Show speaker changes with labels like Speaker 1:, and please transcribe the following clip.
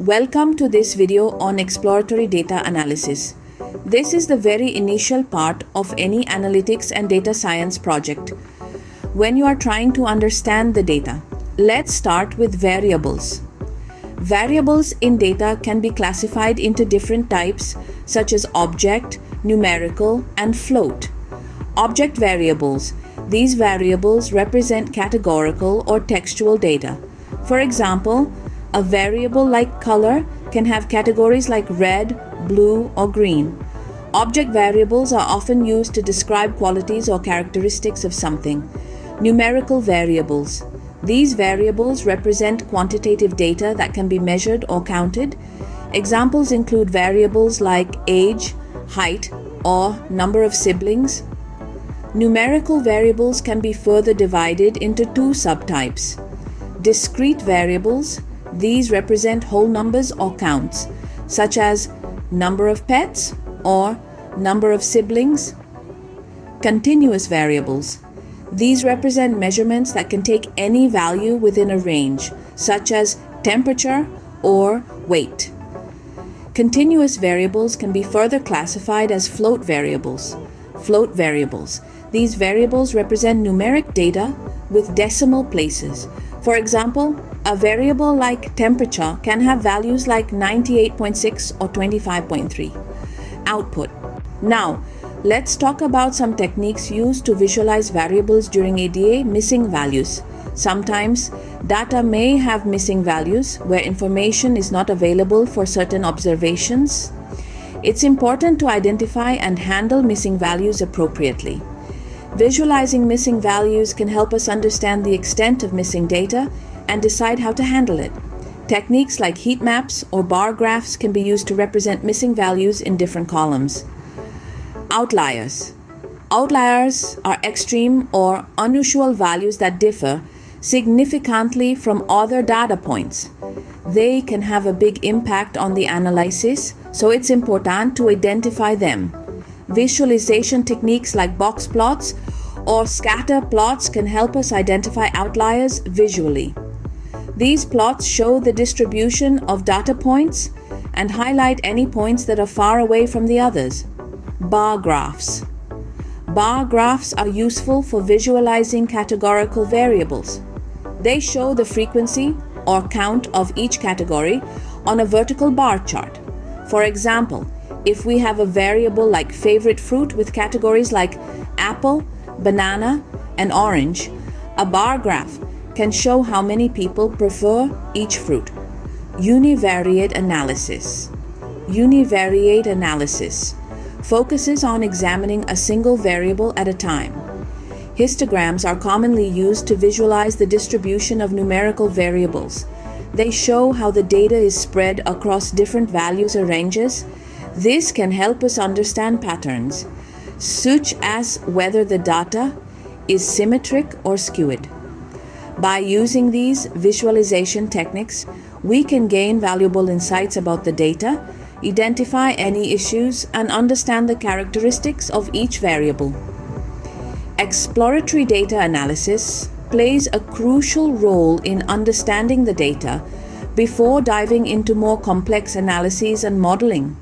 Speaker 1: Welcome to this video on exploratory data analysis. This is the very initial part of any analytics and data science project. When you are trying to understand the data, let's start with variables. Variables in data can be classified into different types such as object, numerical, and float. Object variables. These variables represent categorical or textual data. For example, a variable like color can have categories like red, blue, or green. Object variables are often used to describe qualities or characteristics of something. Numerical variables. These variables represent quantitative data that can be measured or counted. Examples include variables like age, height, or number of siblings. Numerical variables can be further divided into two subtypes. Discrete variables. These represent whole numbers or counts, such as number of pets or number of siblings. Continuous variables. These represent measurements that can take any value within a range, such as temperature or weight. Continuous variables can be further classified as float variables. Float variables. These variables represent numeric data with decimal places. For example, a variable like temperature can have values like 98.6 or 25.3. Output. Now, let's talk about some techniques used to visualize variables during EDA missing values. Sometimes, data may have missing values where information is not available for certain observations. It's important to identify and handle missing values appropriately. Visualizing missing values can help us understand the extent of missing data and decide how to handle it. Techniques like heat maps or bar graphs can be used to represent missing values in different columns. Outliers. Outliers are extreme or unusual values that differ significantly from other data points. They can have a big impact on the analysis, so it's important to identify them. Visualization techniques like box plots or scatter plots can help us identify outliers visually. These plots show the distribution of data points and highlight any points that are far away from the others. Bar graphs. Bar graphs are useful for visualizing categorical variables. They show the frequency or count of each category on a vertical bar chart. For example, if we have a variable like favorite fruit with categories like apple, banana, and orange, a bar graph can show how many people prefer each fruit. Univariate analysis. Univariate analysis focuses on examining a single variable at a time. Histograms are commonly used to visualize the distribution of numerical variables. They show how the data is spread across different values or ranges. This can help us understand patterns, such as whether the data is symmetric or skewed. By using these visualization techniques, we can gain valuable insights about the data, identify any issues, and understand the characteristics of each variable. Exploratory data analysis plays a crucial role in understanding the data before diving into more complex analyses and modeling.